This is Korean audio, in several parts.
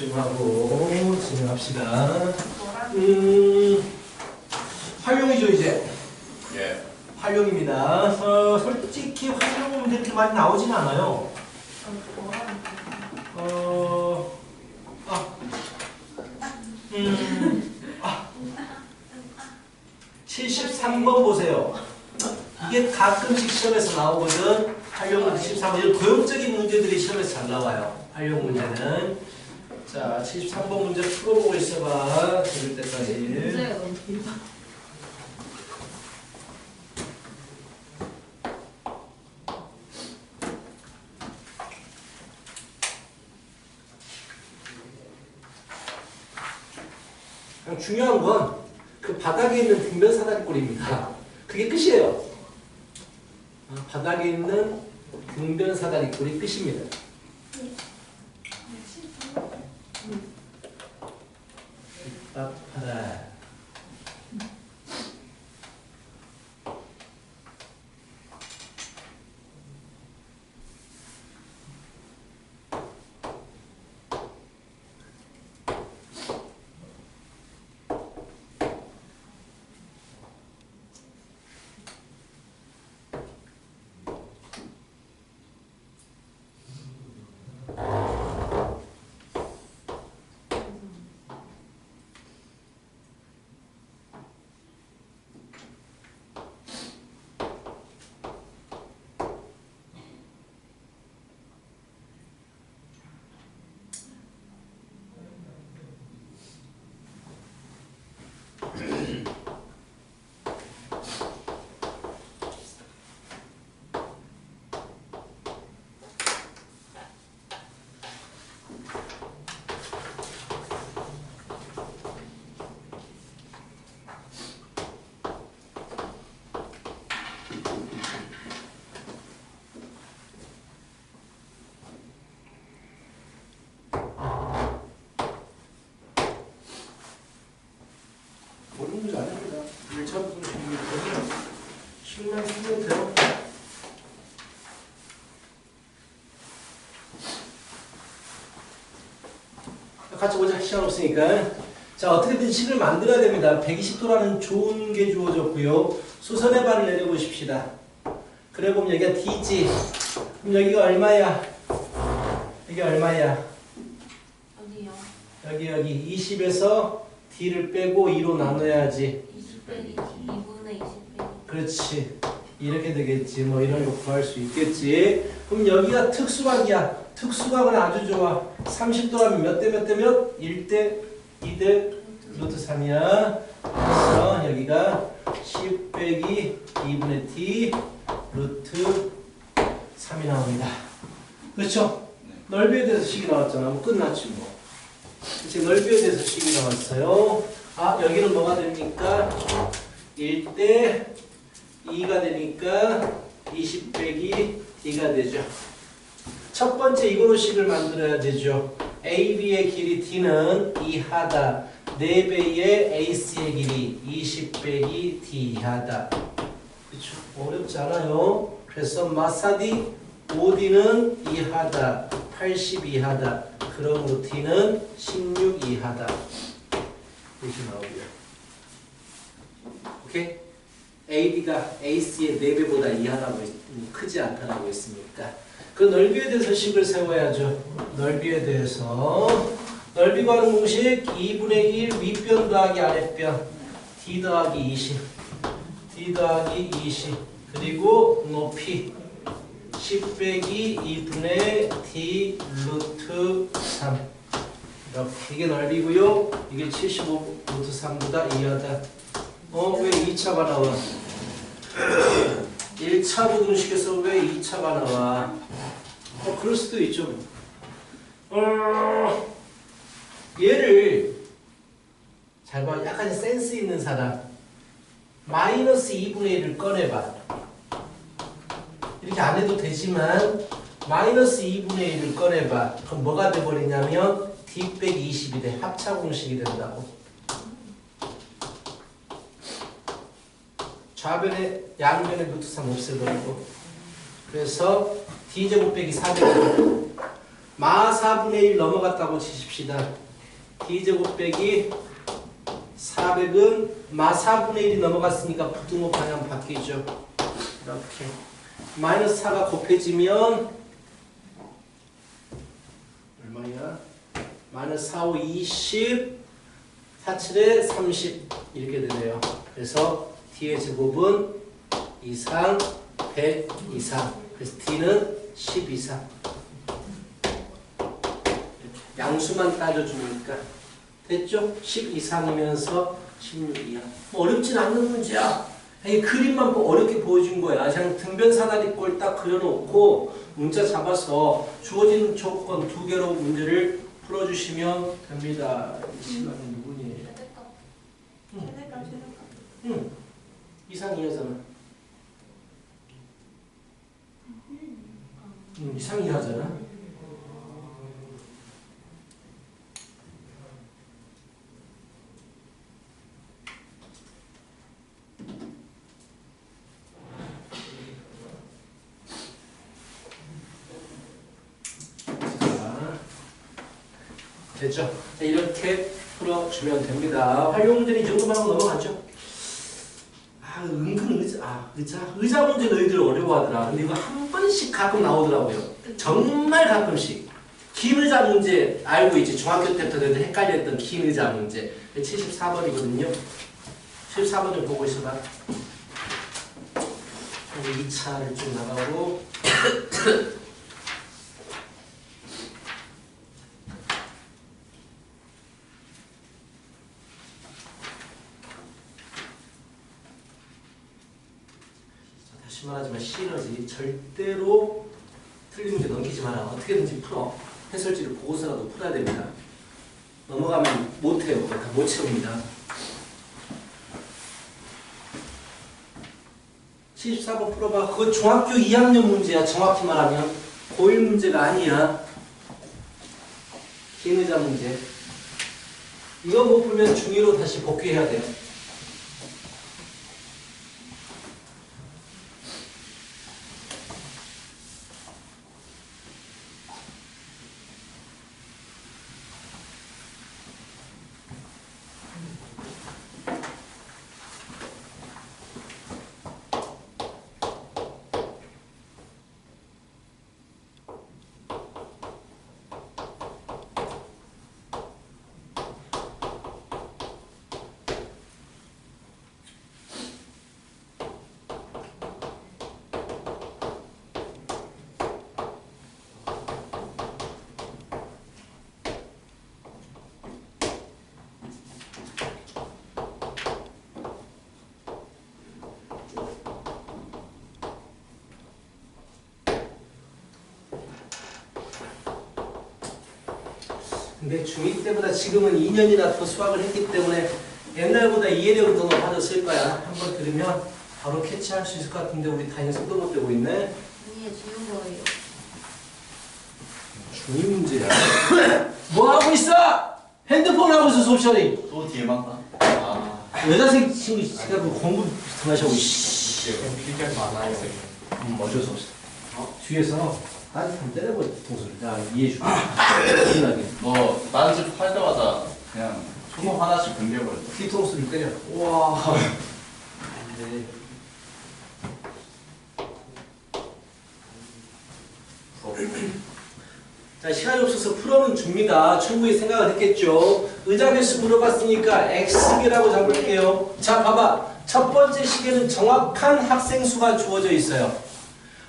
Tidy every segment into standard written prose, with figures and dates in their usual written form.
집중하고 진행합시다. 활용이죠 이제. 예. 활용입니다. 솔직히 활용 문제 이렇게 많이 나오진 않아요. 73번 보세요. 이게 가끔씩 시험에서 나오거든. 활용 문제 73번. 이런 고용적인 문제들이 시험에서 잘 나와요. 활용 문제는. 자, 73번 문제 풀어보고 있어봐. 들을 때까지. 문제가 너무 길다. 그냥 중요한 건 그 바닥에 있는 빙변 사다리꼴입니다. 그게 끝이에요. 바닥에 있는 빙변 사다리꼴이 끝입니다. 아파라. 모르는 문제 아닙니다. 1차부터 16만 쓰면 돼요. 같이 보자. 시간 없으니까. 자, 어떻게든 식을 만들어야 됩니다. 120도라는 좋은 게 주어졌고요. 수선의 발을 내려보십시다. 그래 보면 여기가 D지. 그럼 여기가 얼마야? 여기 얼마야? 어디요? 여기 20에서 D를 빼고 2로 나눠야지. 20 빼기 2분의 20 빼기. 그렇지. 이렇게 되겠지. 뭐 이런 거 구할 수 있겠지. 그럼 여기가 특수각이야. 특수각은 아주 좋아. 30도라면 몇 대 몇 대 몇? 1대 2대 루트 3이야. 그래서 여기가 10 빼기 2분의 D 루트 3이 나옵니다. 그렇죠? 넓이에 대해서 식이 나왔잖아. 뭐 끝났지 뭐. 이제 넓이에 대해서 식이 나왔어요. 아, 여기는 뭐가 됩니까? 1대 2가 되니까 20 빼기 D가 되죠. 첫 번째 이거로 식을 만들어야 되죠. AB의 길이 D는 2하다. 4배의 AC의 길이 20 빼기 D 하다. 그렇죠? 어렵지 않아요. 그래서 마사디 OD는 2하다. 82하다. 그러므로 D는 16 이하다. 이렇게 나오고요. 오케이? AD가 AC의 4배보다 이하라고 크지 않다라고 했으니까 그 넓이에 대해서 식을 세워야죠. 넓이에 대해서 넓이 구하는 공식 2분의 1 윗변 더하기 아랫변 D 더하기 20 D 더하기 20 그리고 높이 10 빼기 2분의 D 루트 3 이렇게 이게 넓이고요. 이게 75 루트 3보다 이하다. 왜 2차가 나와? 1차 부등식에서 왜 2차가 나와? 그럴 수도 있죠. 얘를 잘 봐. 약간 센스 있는 사람 마이너스 2분의 1을 꺼내봐. 이렇게 안 해도 되지만 마이너스 2분의 1을 꺼내봐. 그럼 뭐가 돼버리냐면 D 빼기 20이 돼. 합차 공식이 된다고. 좌변에 양변에 루트 3 없애버리고 그래서 D제곱 빼기 4제곱 마 4분의 1 넘어갔다고 치십시다. D제곱 빼기 400은 마 4분의 1이 넘어갔으니까 부등호 방향 바뀌죠. 이렇게 마이너스 4가 곱해지면 얼마야? 마이너스 4, 5, 20 4, 7에 30 이렇게 되네요. 그래서 D의 제곱은 이상 100 이상, 그래서 D는 10 이상. 양수만 따져주니까 됐죠? 10 이상이면서 16 이하. 뭐 어렵진 않는 문제야. 이 그림만 어렵게 보여준 거야. 그냥 등변 사다리꼴 딱 그려놓고 문자 잡아서 주어진 조건 2개로 문제를 풀어주시면 됩니다. 이 시간은 누구니? 응. 이상 이하잖아. 이상 이하잖아. 됐죠? 자, 이렇게 풀어주면 됩니다. 활용 문제는 이 정도만 하고 넘어가죠. 은근 의자 문제 너희들 어려워하더라. 근데 이거 한 번씩 가끔 나오더라고요. 정말 가끔씩. 긴 의자 문제 알고 있지? 중학교 때부터 너희들 헷갈렸던 긴 의자 문제. 74번이거든요. 74번 좀 보고 있어봐. 2차를 쭉 나가고. 말하지만 시너지 절대로 틀린 문제 넘기지 마라. 어떻게든지 풀어. 해설지를 보고서라도 풀어야 됩니다. 넘어가면 못해요. 다 못 채웁니다. 74번 풀어봐. 그거 중학교 2학년 문제야. 정확히 말하면 고1 문제가 아니야. 긴 의자 문제. 이거 못 풀면 중2로 다시 복귀해야 돼요. 근데 중2 때보다 지금은 2년이나 더 수학을 했기 때문에 옛날보다 이해력은 더 높아졌을 거야. 한번 들으면 바로 캐치할 수 있을 것 같은데 우리 다행히 속도 못 되고 있네. 아니에요, 지운 거예요. 중2 문제야. 뭐 하고 있어? 핸드폰 하고 있어, 수업 시간에. 또 뒤에만 가? 여자 친구 생각하고 공부 그만하시고. 필기할 많아요. 어쩔 수 없어. 뒤에서 나한테 한번 때려버려, 뒤통수를. 야, 이해해줄게. 신나게. 너 다른 집 할 때마다 그냥 손목 하나씩 금괴버려. 뒤통수를 때려. 우와. 네. 자, 시간이 없어서 풀어는 줍니다. 충분히 생각을 했겠죠. 의자 개수 물어봤으니까 X개라고 잡을게요. 자, 봐봐. 첫 번째 시계는 정확한 학생 수가 주어져 있어요.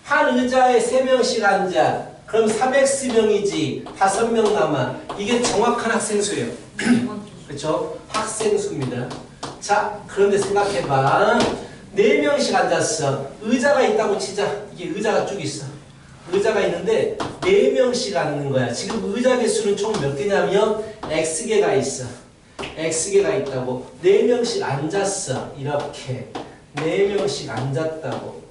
한 의자에 3명씩 앉아. 그럼 300명이지. 5명 남아. 이게 정확한 학생 수예요. 그렇죠? 학생 수입니다. 자, 그런데 생각해봐. 4명씩 앉았어. 의자가 있다고 치자. 이게 의자가 쭉 있어. 의자가 있는데 4명씩 앉는 거야. 지금 의자 개수는 총 몇 개냐면 X개가 있어. X개가 있다고. 4명씩 앉았어. 이렇게. 4명씩 앉았다고.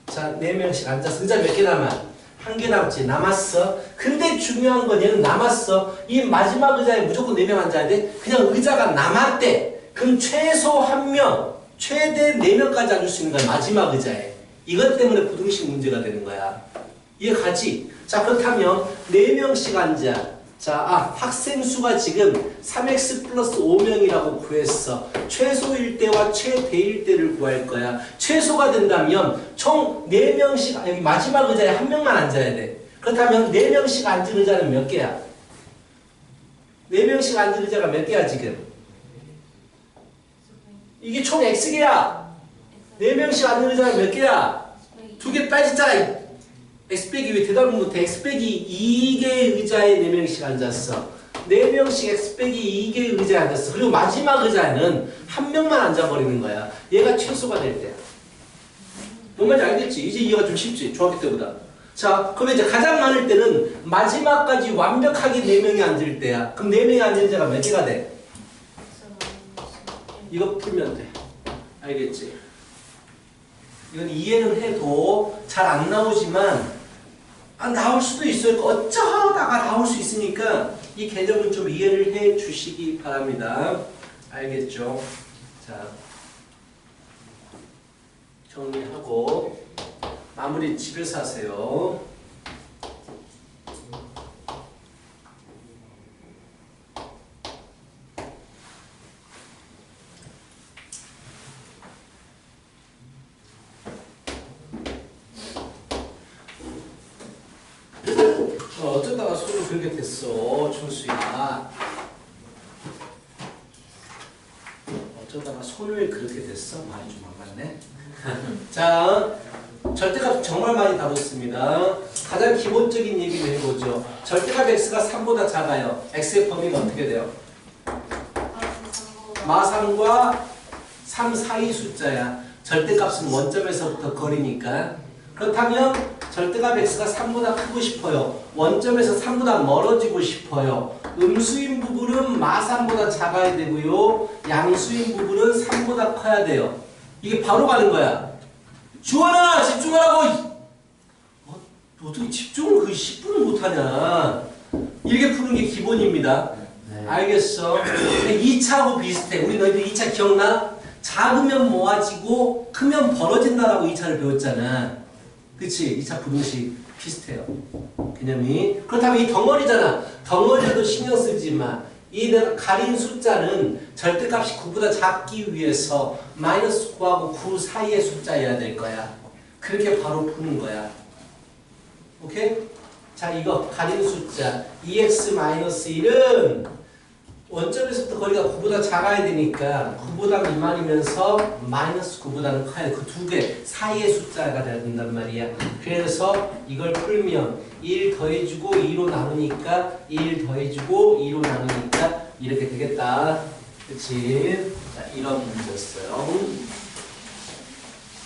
자, 4명씩 앉았어. 의자 몇 개 남아? 1개 남지. 남았어. 근데 중요한 건 얘는 남았어. 이 마지막 의자에 무조건 4명 앉아야 돼. 그냥 의자가 남았대. 그럼 최소 1명, 최대 4명까지 앉을 수 있는 거야. 마지막 의자에. 이것 때문에 부등식 문제가 되는 거야. 이해 가지? 자, 그렇다면 4명씩 앉아. 자, 학생 수가 지금 3x 플러스 5명이라고 구했어. 최소일 때와 최대일 때를 구할 거야. 최소가 된다면 총 4명씩, 여기 마지막 의자에 1명만 앉아야 돼. 그렇다면 4명씩 앉은 의자는 몇 개야? 4명씩 앉은 의자가 몇 개야 지금? 이게 총 x개야. 4명씩 앉은 의자가 몇 개야? 2개 빠졌잖아. x 빼기 왜 대답을 못해? x 빼기 2개의 의자에 4명씩 앉았어. 4명씩 x 빼기 2개의 의자에 앉았어. 그리고 마지막 의자는 1명만 앉아버리는 거야. 얘가 최소가 될 때야. 뭔 말인지 알겠지? 이제 이해가 좀 쉽지? 중학교 때보다. 자, 그럼 이제 가장 많을 때는 마지막까지 완벽하게 4명이 앉을 때야. 그럼 4명이 앉은 의자가 몇 개가 돼? 이거 풀면 돼. 알겠지? 이건 이해는 해도 잘 안 나오지만 나올 수도 있어요. 어쩌다가 나올 수 있으니까 이 개념은 좀 이해를 해 주시기 바랍니다. 알겠죠? 자, 정리하고 마무리 집에서 하세요. 어쩌다가 손을 그렇게 됐어, 준수야. 어쩌다가 손을 그렇게 됐어? 말이 좀 안 맞네. 자, 절대값 정말 많이 다뤘습니다. 가장 기본적인 얘기를 해보죠. 절대값 x가 3보다 작아요. x의 범위가 어떻게 돼요? 마3과 3 사이 숫자야. 절대값은 원점에서부터 거리니까. 그렇다면 절대값 x가 3보다 크고 싶어요. 원점에서 3보다 멀어지고 싶어요. 음수인 부분은 마3보다 작아야 되고요. 양수인 부분은 3보다 커야 돼요. 이게 바로 가는 거야. 주원아, 집중하라고! 어떻게 집중을 그 10분을 못하냐. 이렇게 푸는 게 기본입니다. 네. 알겠어. 2차하고 비슷해. 우리 너희들 2차 기억나? 작으면 모아지고 크면 벌어진다라고 2차를 배웠잖아. 그치? 2차 부등식 비슷해요. 개념이. 그렇다면 이 덩어리잖아. 덩어리도 신경 쓰지 마. 이 내가 가린 숫자는 절대값이 9보다 작기 위해서 마이너스 9하고 9 사이의 숫자여야 될 거야. 그렇게 바로 푸는 거야. 오케이? 자, 이거 가린 숫자 2x-1은 원점에서부터 거리가 9보다 작아야 되니까 9보다 미만이면서 마이너스 9보다는 커야 돼. 그 두 개 사이의 숫자가 돼야 된단 말이야. 그래서 이걸 풀면 1 더해주고 2로 나누니까 1 더해주고 2로 나누니까 이렇게 되겠다. 그치? 자, 이런 문제였어요.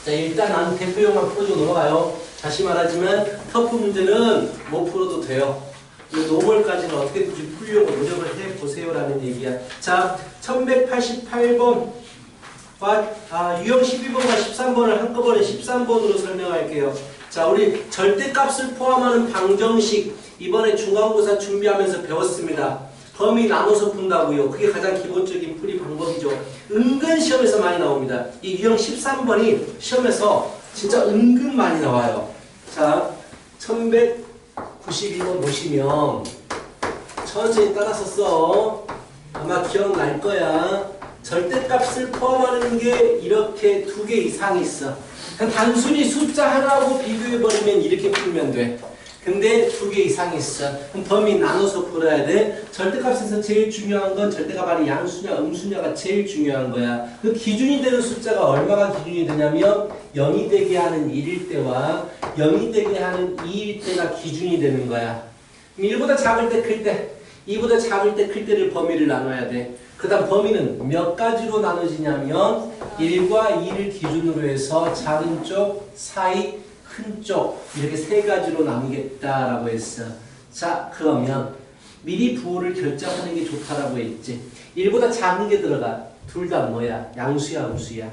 자, 일단 대표형만 풀어주고 넘어가요. 다시 말하지만 터프 문제는 못 풀어도 돼요. 노멀까지는 어떻게든지 풀려고 노력을 해보세요라는 얘기야. 자, 1188번 유형 12번과 13번을 한꺼번에 13번으로 설명할게요. 자, 우리 절대값을 포함하는 방정식 이번에 중간고사 준비하면서 배웠습니다. 범위 나눠서 푼다고요. 그게 가장 기본적인 풀이 방법이죠. 은근 시험에서 많이 나옵니다. 이 유형 13번이 시험에서 진짜 은근 많이 나와요. 자, 1192번 보시면 천천히 따라서 써. 아마 기억날 거야. 절대값을 포함하는 게 이렇게 2개 이상 있어. 그냥 단순히 숫자 하나하고 비교해버리면 이렇게 풀면 돼. 근데 2개 이상 있어. 그럼 범위 나눠서 풀어야 돼. 절대값에서 제일 중요한 건 절대값 안에 양수냐 음수냐가 제일 중요한 거야. 그 기준이 되는 숫자가 얼마가 기준이 되냐면 0이 되게 하는 1일 때와 0이 되게 하는 2일 때가 기준이 되는 거야. 1보다 작을 때 클 때, 2보다 작을 때 클 때를 범위를 나눠야 돼. 그 다음 범위는 몇 가지로 나눠지냐면 1과 2를 기준으로 해서 작은 쪽, 사이, 큰 쪽 이렇게 세 가지로 나누겠다라고 했어. 자, 그러면 미리 부호를 결정하는 게 좋다라고 했지. 1보다 작은 게 들어가. 둘 다 뭐야? 양수야, 음수야?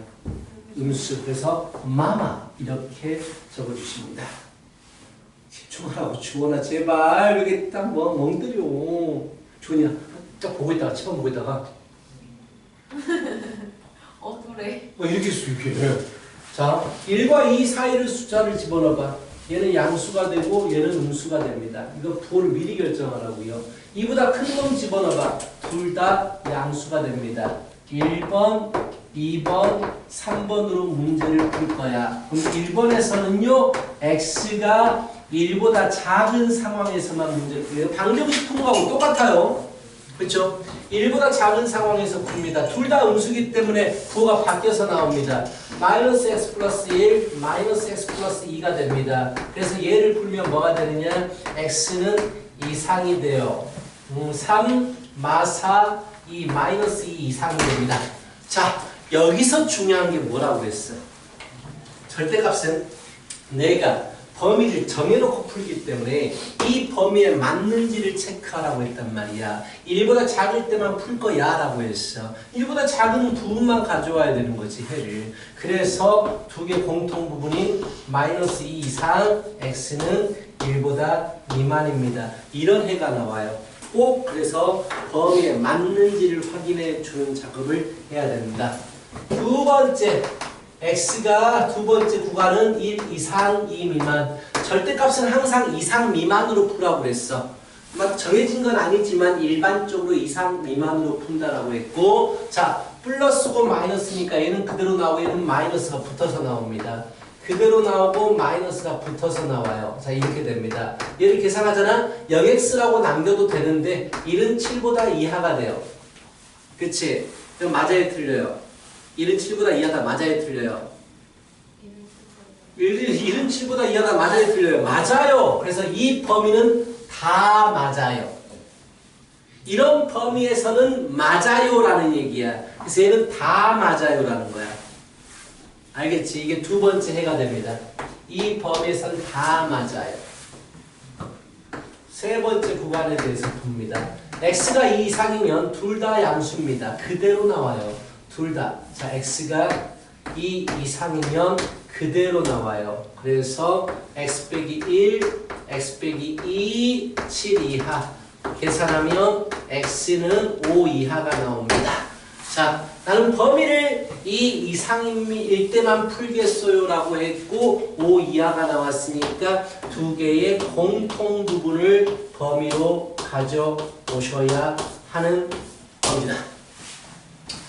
음수. 그래서 마마 이렇게 적어주십니다. 집중하라고 주원아 제발. 이게 딱 뭐 멍들여. 주원이야 딱 보고 있다가 책만 보고 있다가 그래. 이렇게 했어 이렇게. 자, 1과 2 사이를 숫자를 집어넣어봐. 얘는 양수가 되고 얘는 음수가 됩니다. 이거 부호를 미리 결정하라고요. 이보다 큰 놈 집어넣어봐. 둘 다 양수가 됩니다. 1번, 2번, 3번으로 문제를 풀 거야. 그럼 1번에서는요. x가 1보다 작은 상황에서만 문제를 풀어요. 방정식 푸는 거하고 똑같아요. 그렇죠? 1보다 작은 상황에서 풉니다. 둘 다 음수기 때문에 부호가 바뀌어서 나옵니다. 마이너스 x 플러스 1, 마이너스 x 플러스 2가 됩니다. 그래서 얘를 풀면 뭐가 되느냐? x는 이상이 돼요. 3, 마사, 2, 마이너스 2 이상이 됩니다. 자, 여기서 중요한 게 뭐라고 그랬어? 절대값은 내가 범위를 정해놓고 풀기 때문에 이 범위에 맞는지를 체크하라고 했단 말이야. 1보다 작을 때만 풀 거야 라고 했어. 1보다 작은 부분만 가져와야 되는 거지, 해를. 그래서 두 개 공통 부분인 마이너스 2 이상 x는 1보다 미만입니다. 이런 해가 나와요. 꼭 그래서 범위에 맞는지를 확인해 주는 작업을 해야 됩니다. 두 번째. x가 두 번째 구간은 1 이상 2 미만. 절대값은 항상 이상 미만으로 풀라고 그랬어. 막 정해진 건 아니지만 일반적으로 이상 미만으로 푼다라고 했고, 자 플러스고 마이너스니까 얘는 그대로 나오고 얘는 마이너스가 붙어서 나옵니다. 그대로 나오고 마이너스가 붙어서 나와요. 자 이렇게 됩니다. 얘를 계산하잖아. 0x라고 남겨도 되는데 1은 7보다 이하가 돼요. 그치? 그럼 맞아요 틀려요? 1은 7보다 이하다 맞아요 틀려요? 1은 7보다 이하다 맞아요 틀려요? 맞아요. 그래서 이 범위는 다 맞아요. 이런 범위에서는 맞아요라는 얘기야. 그래서 얘는 다 맞아요라는 거야. 알겠지? 이게 두 번째 해가 됩니다. 이 범위에서는 다 맞아요. 세 번째 구간에 대해서 봅니다. x가 2 이상이면 둘 다 양수입니다. 그대로 나와요. 둘 다. 자, x가 2 이상이면 그대로 나와요. 그래서 x 빼기 1, x 빼기 2, 7 이하. 계산하면 x는 5 이하가 나옵니다. 자, 나는 범위를 2 이상일 때만 풀겠어요 라고 했고 5 이하가 나왔으니까 두 개의 공통 부분을 범위로 가져오셔야 하는 겁니다.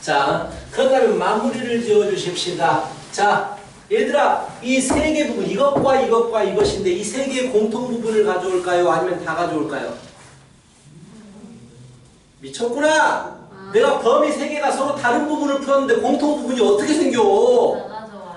자, 그렇다면 마무리를 지어 주십시다. 자, 얘들아, 이 세 개 부분, 이것과 이것과 이것인데 이 세 개의 공통 부분을 가져올까요? 아니면 다 가져올까요? 미쳤구나! 내가 범위 세 개가 서로 다른 부분을 풀었는데 공통 부분이 어떻게 생겨?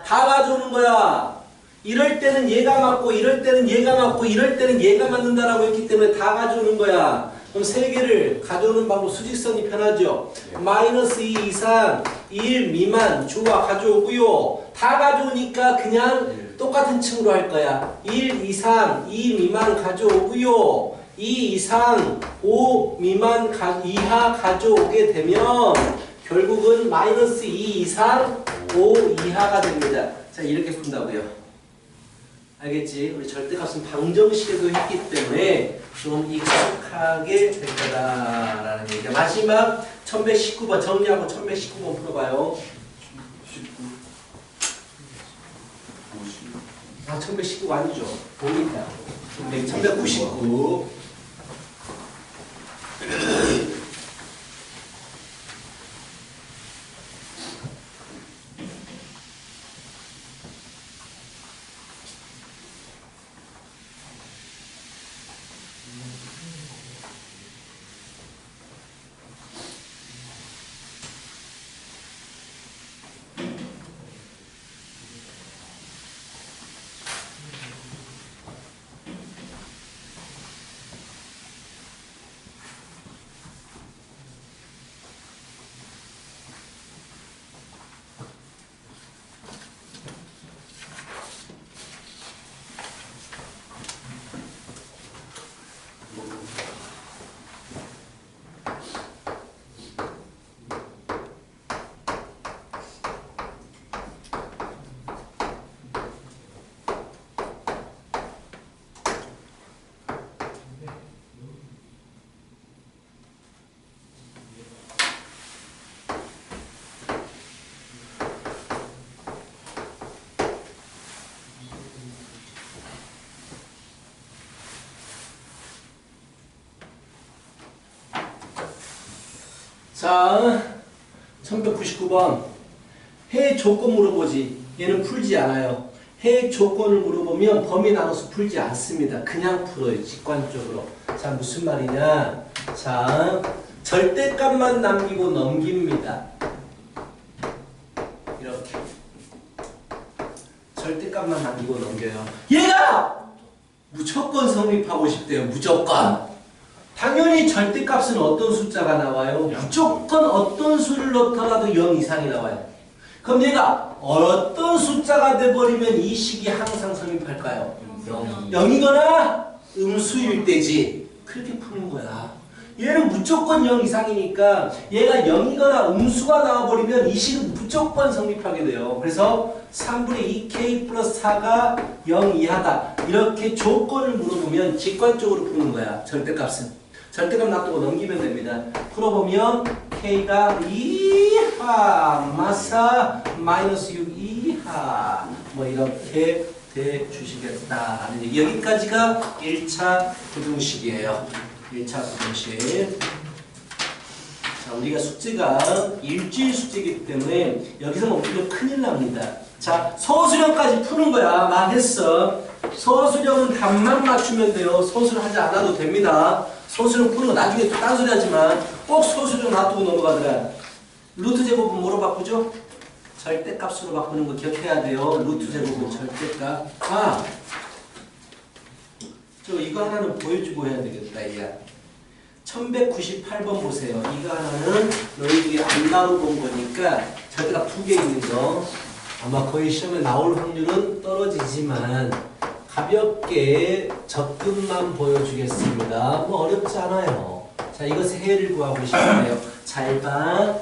다 가져오는 거야. 이럴 때는 얘가 맞고, 이럴 때는 얘가 맞고, 이럴 때는 얘가 맞는다라고 했기 때문에 다 가져오는 거야. 그럼 세 개를 가져오는 방법 수직선이 편하죠. 마이너스 2 이상 1 미만 좋아 가져오고요. 다 가져오니까 그냥 똑같은 층으로 할 거야. 1 이상 2 미만 가져오고요. 2 이상 5 미만 이하 가져오게 되면 결국은 마이너스 2 이상 5 이하가 됩니다. 자 이렇게 푼다고요. 알겠지? 우리 절대값은 방정식에도 했기 때문에 좀 익숙하게 될 거다라는 얘기야. 마지막 1119번 정리하고 1119번 풀어봐요. 1119 아니죠? 보니까 1199. 자, 1199번. 해 조건 물어보지. 얘는 풀지 않아요. 해 조건을 물어보면 범위 나눠서 풀지 않습니다. 그냥 풀어요. 직관적으로. 자, 무슨 말이냐. 자, 절대값만 남기고 넘깁니다. 이렇게. 절대값만 남기고 넘겨요. 얘가 무조건 성립하고 싶대요. 무조건. 당연히 절대값은 어떤 숫자가 나와요? 무조건 어떤 수를 넣더라도 0 이상이 나와요. 그럼 얘가 어떤 숫자가 돼버리면 이 식이 항상 성립할까요? 0이거나 음수일 때지. 그렇게 푸는 거야. 얘는 무조건 0 이상이니까 얘가 0이거나 음수가 나와버리면 이 식은 무조건 성립하게 돼요. 그래서 3분의 2k 플러스 4가 0 이하다. 이렇게 조건을 물어보면 직관적으로 푸는 거야. 절대값은. 절대값 놔두고 넘기면 됩니다. 풀어보면 k가 2하 마사 마이너스 6 이하 뭐 이렇게 돼 주시겠다. 여기까지가 1차 부등식이에요. 1차 부등식. 자, 우리가 숙제가 일주일 숙제이기 때문에 여기서 멈추면 큰일 납니다. 자, 서술형까지 푸는 거야. 말했어. 서술형은 답만 맞추면 돼요. 서술 하지 않아도 됩니다. 서술형 푸는 거 나중에 또 딴소리 하지만 꼭 서술형 놔두고 넘어가더라. 루트 제곱은 뭐로 바꾸죠? 절대값으로 바꾸는 거 기억해야 돼요. 루트 제곱은 절대값. 아! 저 이거 하나는 보여주고 해야 되겠다. 이야. 1198번 보세요. 이거 하나는 너희들이 안 나눠본 거니까 절대값 2개 있는 거. 아마 거의 시험에 나올 확률은 떨어지지만 가볍게 접근만 보여주겠습니다. 뭐 어렵지 않아요. 자, 이것의 해를 구하고 싶은데요. 잘 봐.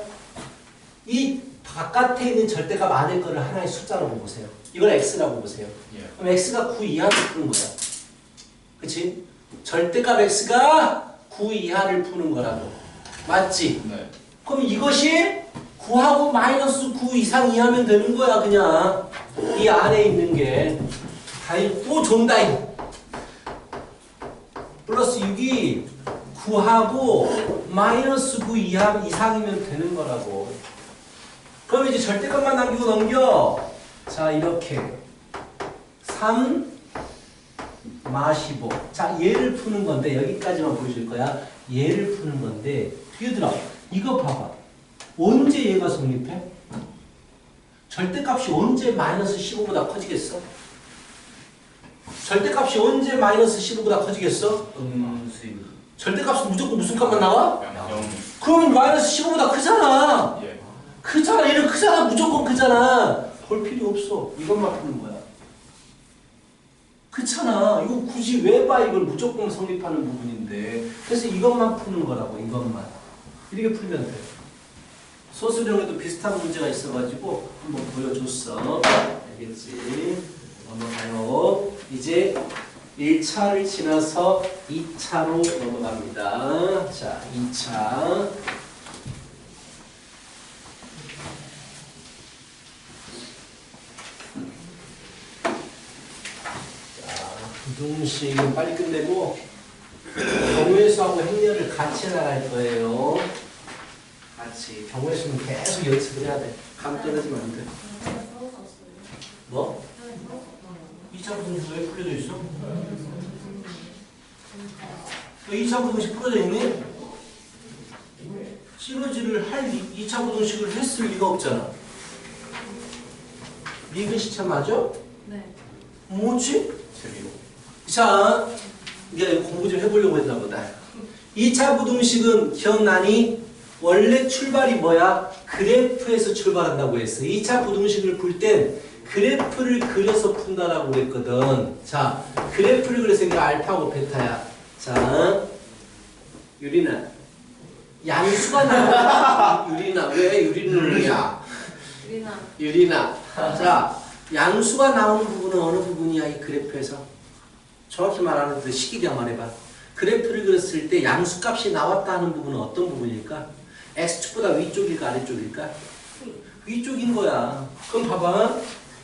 이 바깥에 있는 절대값 안에 거를 하나의 숫자로 보세요. 이걸 x라고 보세요. 그럼 x가 9 이하를 푸는 거야. 그치? 절대값 x가 9 이하를 푸는 거라고. 맞지? 네. 그럼 이것이 9하고 마이너스 9 이상 이하면 되는 거야. 그냥 이 안에 있는 게. 또 존다이. 플러스 6이 9하고 마이너스 9 이상이면 되는 거라고. 그럼 이제 절대값만 남기고 넘겨. 자, 이렇게 3 마시고. 자, 얘를 푸는 건데 여기까지만 보여줄 거야. 얘를 푸는 건데 얘들아 이거 봐봐. 언제 얘가 성립해? 절대값이 언제 마이너스 15보다 커지겠어? 절대값이 언제 마이너스 15보다 커지겠어? 절대값은 무조건 무슨 값만 나와? 0. 그러면 마이너스 15보다 크잖아. 예. 크잖아. 얘는 크잖아. 무조건 크잖아. 볼 필요 없어. 이것만 푸는 거야. 그렇잖아. 이거 굳이 왜 봐? 이걸 무조건 성립하는 부분인데. 그래서 이것만 푸는 거라고. 이것만. 이렇게 풀면 돼. 소수령에도 비슷한 문제가 있어가지고 한번 보여줬어. 알겠지? 넘어가요. 이제 1차를 지나서 2차로 넘어갑니다. 자, 2차. 부등식은 빨리 끝내고 경우의수하고 행렬을 같이 나갈 거예요. 같이. 경우의수는 계속 연습을 해야 돼. 감 떨어지면 안 돼. 뭐? 2차 부등식 왜 풀려져 있어? 2차 부등식 풀어져 있니? 시너지를 할 2차 부등식을 했을 리가 없잖아. 미근 시차 맞아? 네. 뭐지? 재미로. 자, 네가 공부 좀 해보려고 했나 보다. 2차 부등식은 기억나니? 원래 출발이 뭐야? 그래프에서 출발한다고 했어. 2차 부등식을 풀 땐 그래프를 그려서 푼다라고 그랬거든. 자, 그래프를 그려서 이게 알파고 베타야. 자, 유리나. 양수가 나와. 유리나. 왜 유리는이야? 유리나. 유리나. 자, 양수가 나오는 부분은 어느 부분이야? 이 그래프에서? 정확히 말하는데 식이랑 말해봐. 그래프를 그렸을 때 양수값이 나왔다 하는 부분은 어떤 부분일까? X축보다 위쪽일까 아래쪽일까? 위쪽인 거야. 그럼 봐봐.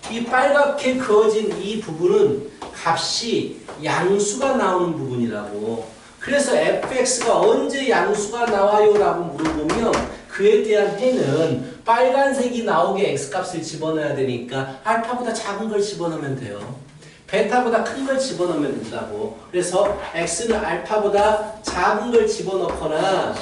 이 빨갛게 그어진 이 부분은 값이 양수가 나오는 부분이라고. 그래서 fx가 언제 양수가 나와요? 라고 물어보면 그에 대한 해는 빨간색이 나오게 x값을 집어넣어야 되니까 알파보다 작은 걸 집어넣으면 돼요. 베타보다 큰 걸 집어넣으면 된다고. 그래서 x는 알파보다 작은 걸 집어넣거나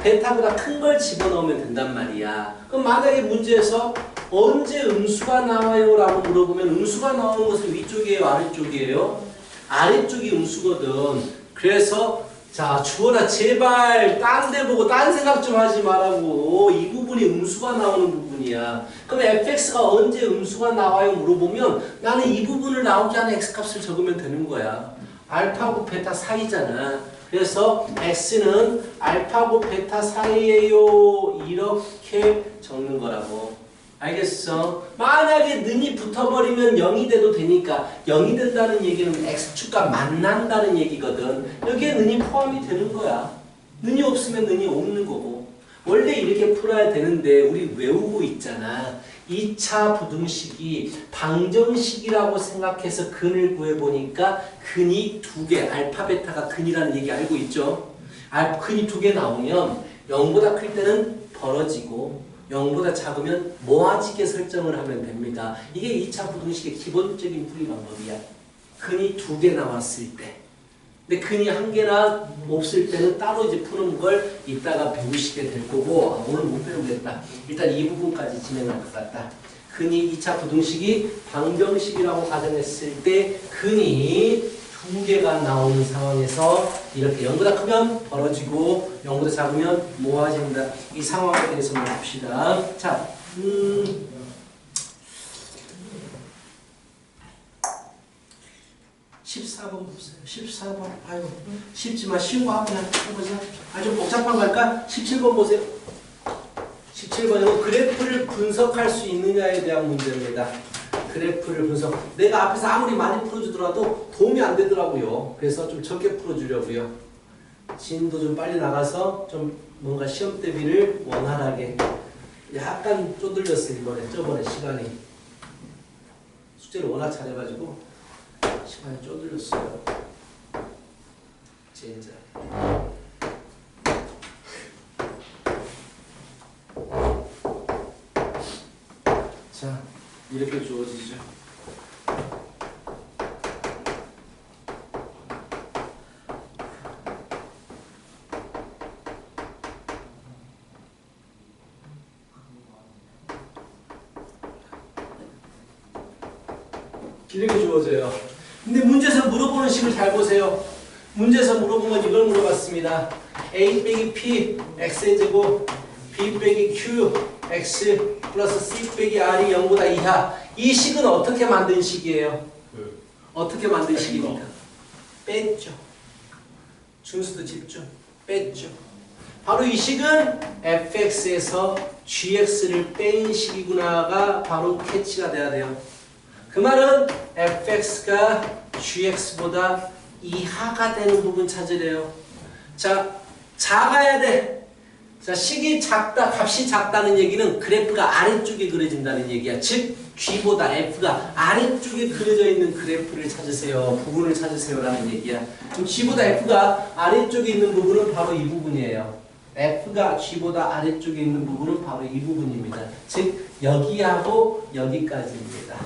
베타보다 큰 걸 집어넣으면 된단 말이야. 그럼 만약에 문제에서 언제 음수가 나와요? 라고 물어보면 음수가 나오는 것은 위쪽이에요? 아래쪽이에요? 아래쪽이 음수거든. 그래서 자 주원아 제발 딴 데 보고 딴 생각 좀 하지 말라고. 이 부분이 음수가 나오는 부분이야. 그럼 fx가 언제 음수가 나와요? 물어보면 나는 이 부분을 나오게 하는 x값을 적으면 되는 거야. 알파고 베타 사이잖아. 그래서 x는 알파고 베타 사이에요. 이렇게 적는 거라고. 알겠어? 만약에 는이 붙어버리면 0이 돼도 되니까 0이 된다는 얘기는 x축과 만난다는 얘기거든. 여기에 는이 포함이 되는 거야. 는이 없으면 는이 없는 거고. 원래 이렇게 풀어야 되는데 우리 외우고 있잖아. 2차 부등식이 방정식이라고 생각해서 근을 구해보니까 근이 2개, 알파, 베타가 근이라는 얘기 알고 있죠? 근이 2개 나오면 0보다 클 때는 벌어지고 0보다 작으면 모아지게 설정을 하면 됩니다. 이게 2차 부등식의 기본적인 풀이 방법이야. 근이 2개 나왔을 때. 근데 근이 1개나 없을 때는 따로 이제 푸는 걸 이따가 배우시게 될 거고, 오늘 못 배우겠다. 일단 이 부분까지 진행할 것 같다. 근이 2차 부등식이 방정식이라고 가정했을 때 근이 2개가 나오는 상황에서 이렇게 0보다 크면 벌어지고 0보다 작으면 모아진다. 이 상황에 대해서만 봅시다. 자, 14번 보세요. 14번. 아이고, 쉽지만 쉬운 거 한번 해보자. 좀 복잡한 거 할까? 17번 보세요. 17번은 그래프를 분석할 수 있느냐에 대한 문제입니다. 그래프를 분석. 내가 앞에서 아무리 많이 풀어주더라도 도움이 안 되더라고요. 그래서 좀 적게 풀어주려고요. 진도 좀 빨리 나가서 좀 뭔가 시험 대비를 원활하게. 약간 쪼들렸어요, 이번에. 저번에 시간이. 숙제를 워낙 잘해가지고 시간이 쪼들렸어요. 진짜. 자, 이렇게 주어지죠. 이렇게 주어져요. 근데 문제에서 물어보는 식을 잘 보세요. 문제에서 물어본 건 이걸 물어봤습니다. a 빼기 p x의 제곱 b 빼기 q x 플러스 c 빼기 r이 0보다 이하. 이 식은 어떻게 만든 식이에요? 어떻게 만든 식입니까? 뺐죠. 준수도 집중. 뺐죠. 바로 이 식은 fx에서 gx를 뺀 식이구나가 바로 캐치가 돼야 돼요. 그 말은 fx가 gx보다 이하가 되는 부분 찾으래요. 자, 작아야 돼. 자, 식이 작다, 값이 작다는 얘기는 그래프가 아래쪽에 그려진다는 얘기야. 즉, g보다 f가 아래쪽에 그려져 있는 그래프를 찾으세요. 부분을 찾으세요. 라는 얘기야. 그럼 g보다 f가 아래쪽에 있는 부분은 바로 이 부분이에요. f가 g보다 아래쪽에 있는 부분은 바로 이 부분입니다. 즉, 여기하고 여기까지입니다.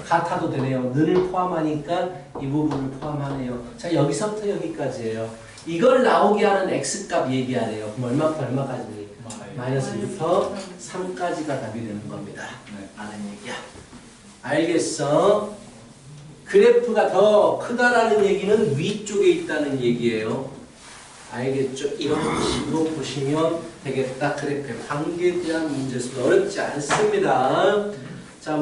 같아도 되네요. 는을 포함하니까 이 부분을 포함하네요. 자, 여기서부터 여기까지예요. 이걸 나오게 하는 x값 얘기하래요. 그럼 얼마까지입니까? 마이너스 1부터 3까지가 답이 되는 겁니다. 라는 얘기야. 알겠어? 그래프가 더 크다라는 얘기는 위쪽에 있다는 얘기예요. 알겠죠? 이런 식으로 보시면 되겠다. 그래프의 관계에 대한 문제수도 어렵지 않습니다. 자,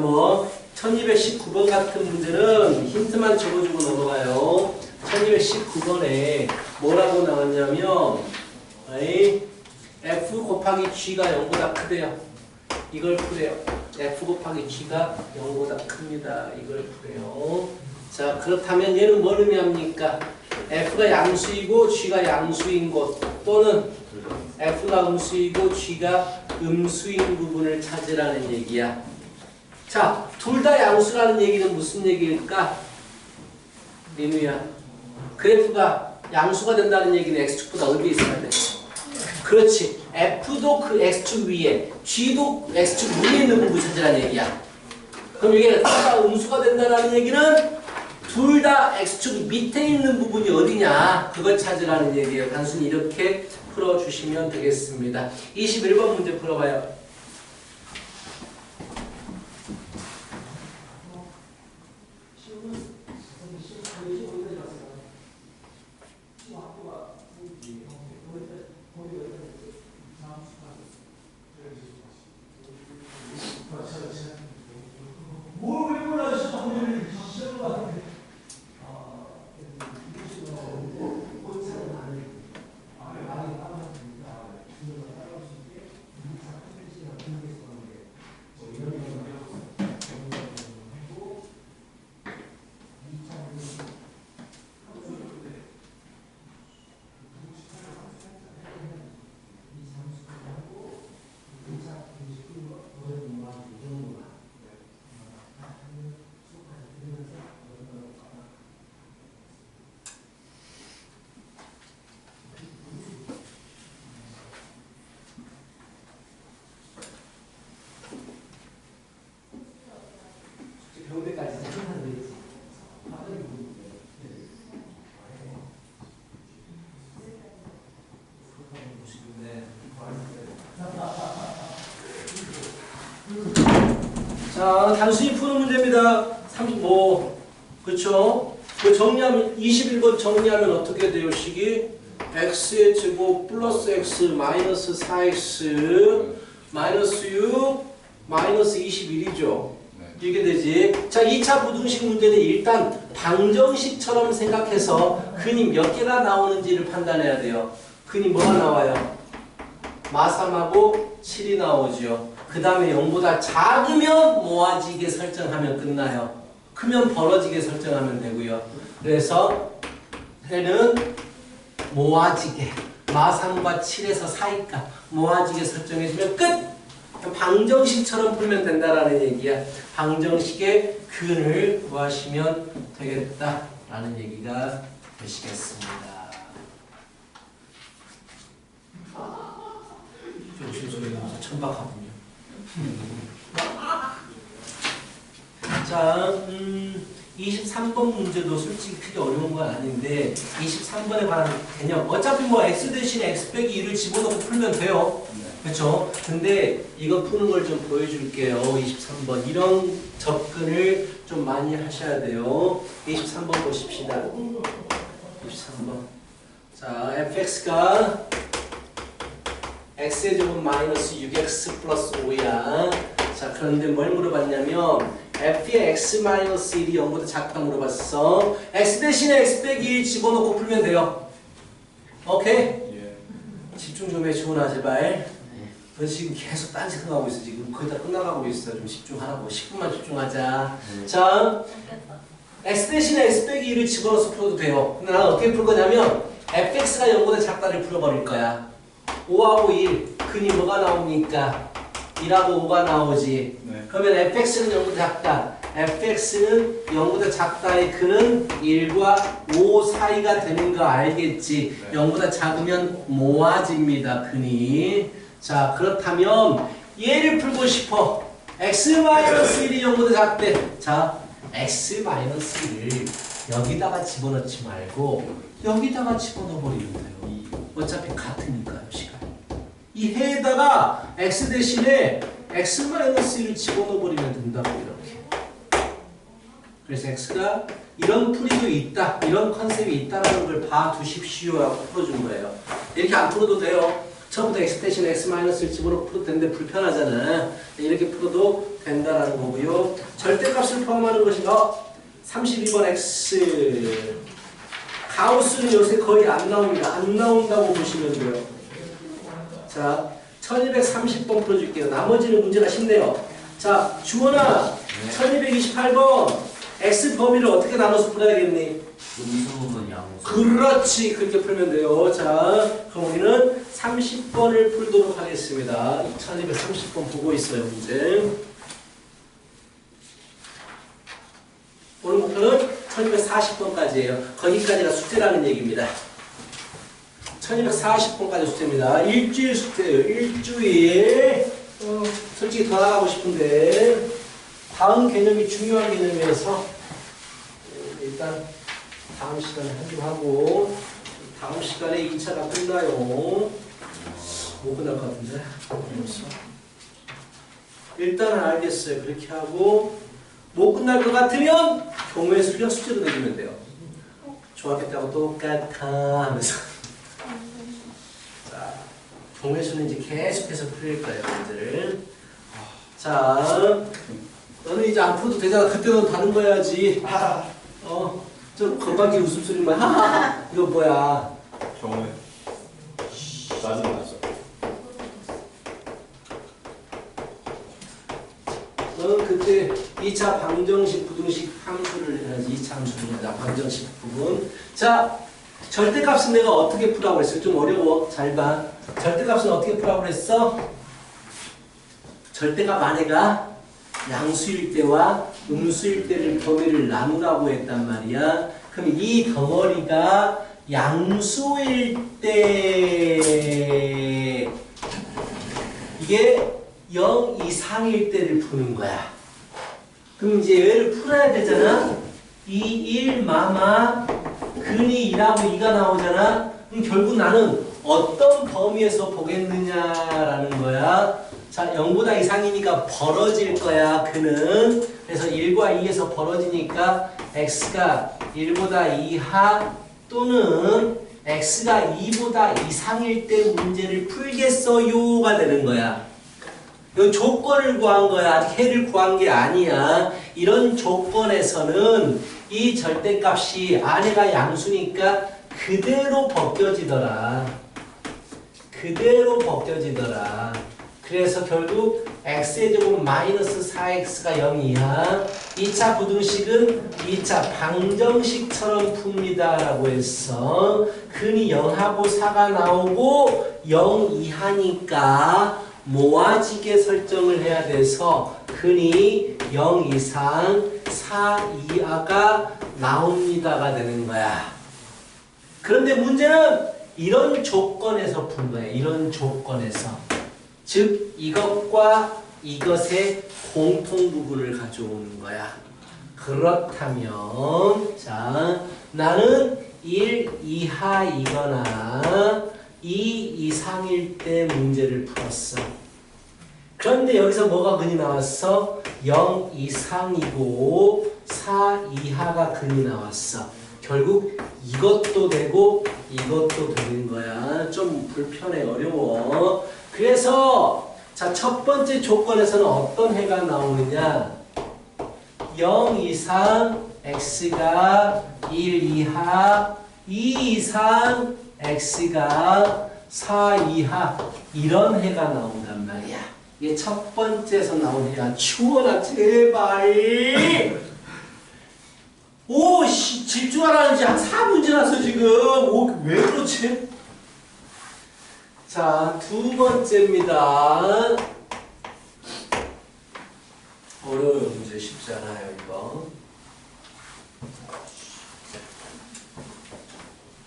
1219번 같은 문제는 힌트만 적어주고 넘어가요. 1219번에 뭐라고 나왔냐면 f 곱하기 g가 0보다 크대요. 이걸 풀래요. f 곱하기 g가 0보다 큽니다. 이걸 풀래요. 자, 그렇다면 얘는 뭘 의미합니까? f가 양수이고 g가 양수인 곳, 또는 f가 음수이고 g가 음수인 부분을 찾으라는 얘기야. 자, 둘 다 양수라는 얘기는 무슨 얘기일까? 민우야, 그래프가 양수가 된다는 얘기는 x축보다 어디에 있어야 돼? 그렇지. F도 그 X축 위에, G도 X축 위에 있는 부분 찾으라는 얘기야. 그럼 이게 다 음수가 된다는 얘기는 둘 다 X축 밑에 있는 부분이 어디냐, 그걸 찾으라는 얘기예요. 단순히 이렇게 풀어주시면 되겠습니다. 21번 문제 풀어봐요. 자, 단순히 푸는 문제입니다. 35. 그쵸? 그 정리하면, 21번 정리하면 어떻게 돼요, 식이? x의 제곱 플러스 x 마이너스 4x 마이너스 6 마이너스 21이죠. 이게 되지. 자, 2차 부등식 문제는 일단 방정식처럼 생각해서 근이 몇 개가 나오는지를 판단해야 돼요. 근이 뭐가 나와요? 마3하고 7이 나오죠. 그 다음에 0보다 작으면 모아지게 설정하면 끝나요. 크면 벌어지게 설정하면 되고요. 그래서 해는 모아지게 마3과 7에서 사이값 모아지게 설정해주면 끝! 방정식처럼 풀면 된다라는 얘기야. 방정식의 근을 구하시면 되겠다라는 얘기가 되시겠습니다. 천박하군요. 자, 23번 문제도 솔직히 크게 어려운 건 아닌데 23번에 관한 개념 어차피 뭐 x 대신에 x 빼기 2를 집어넣고 풀면 돼요. 그렇죠? 근데 이거 푸는 걸 좀 보여줄게요. 23번 이런 접근을 좀 많이 하셔야 돼요. 23번 보십시다. 23번 자, fx가 x의 제곱 마이너스 6x 플러스 5야. 자, 그런데 뭘 물어봤냐면 f의 x 마이너스 1이 0보다 작다 물어봤어. x 대신에 x 빼기 1 집어넣고 풀면 돼요. 오케이? 예. 집중 좀 해, 주원아, 제발. 너 지금 계속 딴 생각하고 있어. 지금 거의 다 끝나가고 있어. 좀 집중하라고. 10분만 집중하자. 자, x 대신에 x 빼기 1을 집어넣어서 풀어도 돼요. 근데 나는 어떻게 풀 거냐면 fx가 0보다 작다를 풀어버릴 거야. 5하고 1, 근이 뭐가 나옵니까? 1하고 5가 나오지. 네. 그러면 fx는 0보다 작다. fx는 0보다 작다의 근은 1과 5 사이가 되는 거 알겠지? 네. 0보다 작으면 모아집니다, 근이. 자, 그렇다면 얘를 풀고 싶어. x-1이 0보다 작대. 자, x-1을 여기다가 집어넣지 말고 여기다가 집어넣어버리면 돼요. 어차피 같으니까요, 시간. 이 해에다가 x 대신에 x-1을 집어넣어버리면 된다고 이렇게. 그래서 x가 이런 풀이도 있다, 이런 컨셉이 있다는 걸 봐두십시오 하고 풀어준 거예요. 이렇게 안 풀어도 돼요. 처음부터 x 대신에 x-를 집어넣고 풀어도 되는데 불편하잖아. 이렇게 풀어도 된다라는 거고요. 절대값을 포함하는 것이 32번 x. 가우스는 요새 거의 안 나옵니다. 안 나온다고 보시면 돼요. 자, 1230번 풀어줄게요. 나머지는 문제가 쉽네요. 자, 주원아, 1228번 x 범위를 어떻게 나눠서 풀어야겠니? 음수분 양수. 그렇지, 그렇게 풀면 돼요. 자, 그럼 우리는 30번을 풀도록 하겠습니다. 1230번 보고 있어요, 문제. 오늘 목표는 1240번까지예요. 거기까지가 숙제라는 얘기입니다. 1240번까지 숙제입니다. 일주일 숙제예요. 일주일. 솔직히 더 나가고 싶은데 다음 개념이 중요한 개념이어서 일단 다음 시간에 한 줄 하고 다음 시간에 2차가 끝나요. 못 끝날 것 같은데. 일단은 알겠어요. 그렇게 하고 못 끝날 것 같으면 경우의 수를 숙제로 내주면 돼요. 중학교 때하고 똑같아 하면서. 자, 경우의 수는 이제 계속해서 풀릴 거예요, 문제를. 자, 너는 이제 안 풀어도 되잖아. 그때 넌 다른 거 해야지. 저 건방진 웃음소리만. 하하하. 이거 뭐야? 경우에 짜증났어. 너는 그때 2차 방정식, 부등식 함수를 해야지. 2차 함수입니다. 방정식 부분. 자, 절대값은 내가 어떻게 풀라고 했어요? 좀 어려워. 잘 봐. 절대값은 어떻게 풀라고 했어? 절대값 안에가 양수일 때와 음수일 때를 범위를 나누라고 했단 말이야. 그럼 이 덩어리가 양수일 때 이게 0 이상일 때를 푸는 거야. 그럼 이제 얘를 풀어야 되잖아. 이 1 마마 근이 2라고 2가 나오잖아. 그럼 결국 나는 어떤 범위에서 보겠느냐라는 거야. 자, 0보다 이상이니까 벌어질 거야, 그는. 그래서 1과 2에서 벌어지니까 x가 1보다 이하 또는 x가 2보다 이상일 때 문제를 풀겠어요가 되는 거야. 이건 조건을 구한 거야. 아직 해를 구한 게 아니야. 이런 조건에서는 이 절대값이 안에가 양수니까 그대로 벗겨지더라. 그대로 벗겨지더라. 그래서 결국 x의 제곱 마이너스 4x가 0 이하 2차 부등식은 2차 방정식처럼 풉니다 라고 했어. 근이 0하고 4가 나오고 0 이하니까 모아지게 설정을 해야 돼서 근이 0 이상 4 이하가 나옵니다가 되는 거야. 그런데 문제는 이런 조건에서 푼 거야. 이런 조건에서. 즉 이것과 이것의 공통 부분을 가져오는 거야. 그렇다면 자, 나는 1 이하이거나 2 이상일 때 문제를 풀었어. 그런데 여기서 뭐가 근이 나왔어? 0 이상이고 4 이하가 근이 나왔어. 결국 이것도 되고 이것도 되는 거야. 좀 불편해, 어려워. 그래서 자, 첫 번째 조건에서는 어떤 해가 나오느냐? 0 이상 x가 1 이하 2 이상 x가 4 이하 이런 해가 나온단 말이야. 이게 첫 번째에서 나온 해야. 추워라 제발. 오씨 집중하라는지 한 4분 지났어 지금. 오, 왜 그렇지? 자, 두 번째입니다. 어려워요. 문제 쉽지 않아요 이거.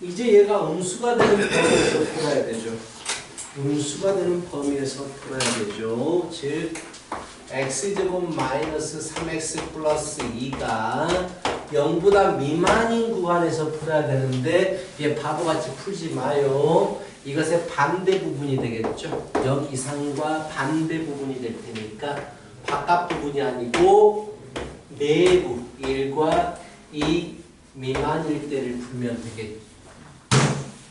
이제 얘가 음수가 되는 범위에서 풀어야 되죠. 음수가 되는 범위에서 풀어야 되죠. 즉 x제곱 마이너스 3x 플러스 2가 0보다 미만인 구간에서 풀어야 되는데 얘 바보같이 풀지 마요. 이것의 반대 부분이 되겠죠. 0 이상과 반대 부분이 될 테니까 바깥 부분이 아니고 내부 1과 2 미만일 때를 풀면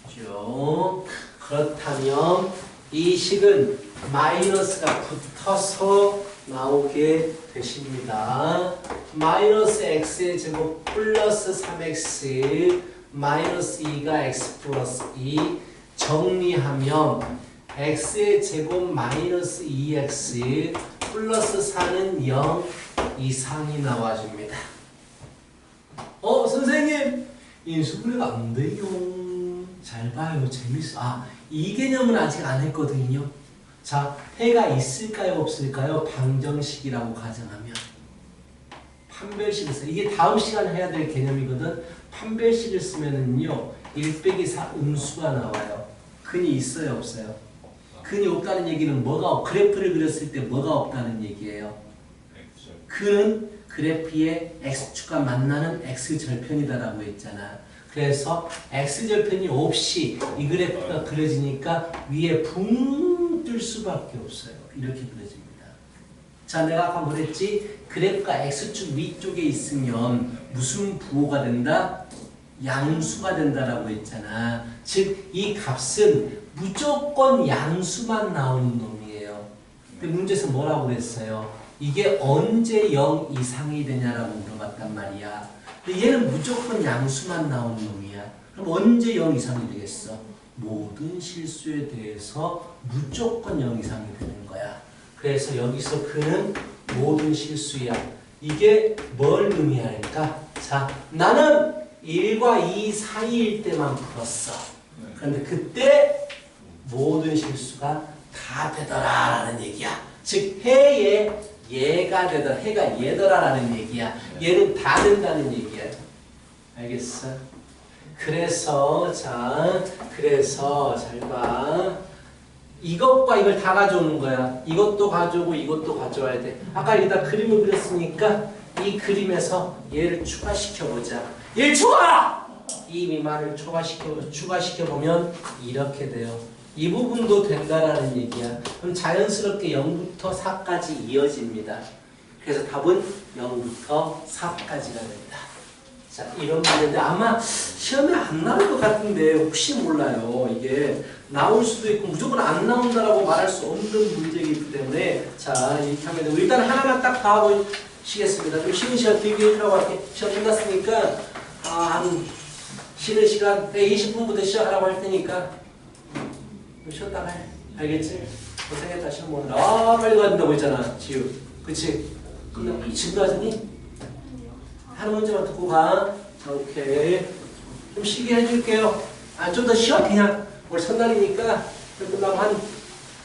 되겠죠. 그렇다면 이 식은 마이너스가 붙어서 나오게 되십니다. 마이너스 x의 제곱 플러스 3x 마이너스 2가 x 플러스 2 정리하면 x의 제곱 마이너스 2x 플러스 4는 0 이상이 나와줍니다. 선생님 인수분해가 안 돼요. 잘 봐요. 재밌어. 이 개념은 아직 안 했거든요. 자, 해가 있을까요? 없을까요? 방정식이라고 가정하면 판별식을 써. 이게 다음 시간에 해야 될 개념이거든. 판별식을 쓰면은요 1 빼기 4 음수가 나와요. 근이 있어요, 없어요? 근이 없다는 얘기는 그래프를 그렸을 때 뭐가 없다는 얘기예요? 근은 그래프의 x축과 만나는 x절편이다라고 했잖아. 그래서 x절편이 없이 이 그래프가 그려지니까 위에 붕 뜰 수밖에 없어요. 이렇게 그려집니다. 자, 내가 아까 뭐랬지? 그래프가 x축 위쪽에 있으면 무슨 부호가 된다? 양수가 된다라고 했잖아. 즉, 이 값은 무조건 양수만 나오는 놈이에요. 근데 문제에서 뭐라고 그랬어요? 이게 언제 0 이상이 되냐라고 물어봤단 말이야. 근데 얘는 무조건 양수만 나오는 놈이야. 그럼 언제 0 이상이 되겠어? 모든 실수에 대해서 무조건 0 이상이 되는 거야. 그래서 여기서 그는 모든 실수야. 이게 뭘 의미할까? 자, 나는 1과 2 사이일 때만 풀었어. 그런데 그때 모든 실수가 다 되더라라는 얘기야. 즉 해에 얘가 되더라, 해가 얘더라라는 얘기야. 얘는 다 된다는 얘기야. 알겠어? 그래서 잘 봐. 이것과 이걸 다 가져오는 거야. 이것도 가져오고 이것도 가져와야 돼. 아까 여기다 그림을 그렸으니까 이 그림에서 얘를 추가시켜보자. 1초가! 이 미만을 추가시켜보면 이렇게 돼요. 이 부분도 된다라는 얘기야. 그럼 자연스럽게 0부터 4까지 이어집니다. 그래서 답은 0부터 4까지가 된다. 자, 이런 문제인데 아마 시험에 안 나올 것 같은데 혹시 몰라요. 이게 나올 수도 있고 무조건 안 나온다라고 말할 수 없는 문제이기 때문에 자, 이렇게 하면 되고 일단 하나만 딱 봐보시겠습니다. 좀 쉬는 시간 길게 해주라고 할게. 시험 끝났으니까 한 쉬는 시간 20분부터 시작하라고 할 테니까 쉬었다가 해. 알겠지? 고생했다 시험 보느라. 빨리 가야 된다고 했잖아 지우. 그치? 끝나고 지금 가자니? 하는 문제만 듣고 가. 자, 오케이. 좀 쉬게 해줄게요. 좀 더 쉬어 그냥. 오늘 첫날이니까 끝나고 한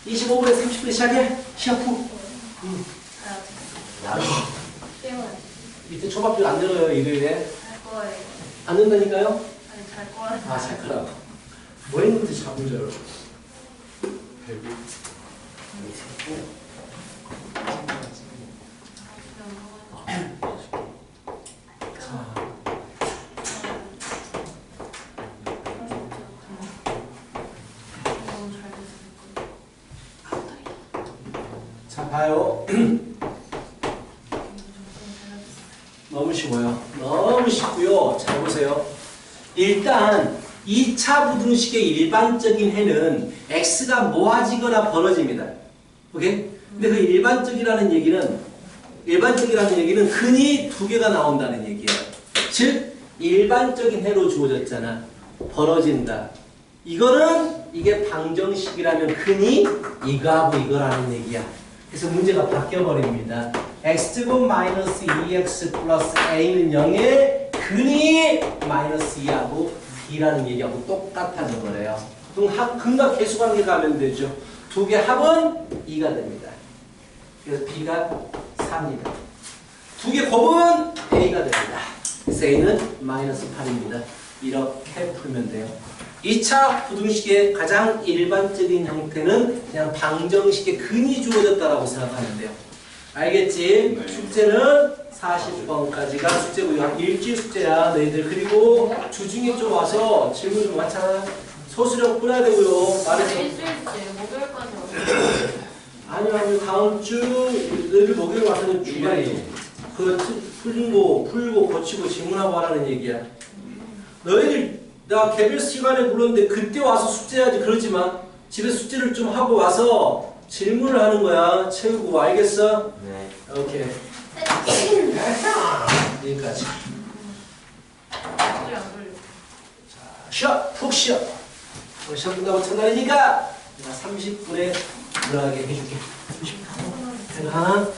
25분에 30분에 시작해. 시합 후. 밑에 초밥도 안 들어요 일요일에. 잘 거예요. 안 된다니까요? 아니 잘 거예요. 잘 거라고. 뭐 했는데 잠을 자요? 자, 봐요. 너무 쉬워요. 너무 쉽고요. 잘 보세요. 일단 2차 부등식의 일반적인 해는 x가 모아지거나 벌어집니다. 오케이? 근데 그 일반적이라는 얘기는 근이 두 개가 나온다는 얘기예요. 즉 일반적인 해로 주어졌잖아. 벌어진다. 이게 방정식이라면 근이 이거하고 이거라는 얘기야. 그래서 문제가 바뀌어버립니다. x제곱 마이너스 2x 플러스 a는 0에 근이 마이너스 2하고 b라는 얘기하고 똑같아져 버려요. 그럼 근과 계수관계가 하면 되죠. 두 개 합은 2가 됩니다. 그래서 b가 4입니다. 두 개 곱은 a가 됩니다. 그래서 a는 마이너스 8입니다. 이렇게 풀면 돼요. 2차 부등식의 가장 일반적인 형태는 그냥 방정식의 근이 주어졌다라고 생각하면 돼요. 알겠지? 네. 숙제는 40번까지가 숙제고요. 일주일 숙제야 너희들. 그리고 주중에 좀 와서 질문 좀 많잖아. 소수령 풀어야 되고요. 말해서. 일주일째 목요일까지 왔어요. 아니요, 다음 주 너희들 목요일 와서는 주말이 풀고 고치고 질문하고 하라는 얘기야. 너희들 나 개별 시간에 불렀는데 그때 와서 숙제해야지. 그러지만 집에 숙제를 좀 하고 와서 질문을 하는 거야. 채우고. 알겠어? 네. 오케이. 여기까지. 목요일 안 돌려. 쉬어. 푹 쉬어. 오늘 시험 끝나고 첫날이니까 내가 30분에 들어가게 해줄게. 30분. 하나.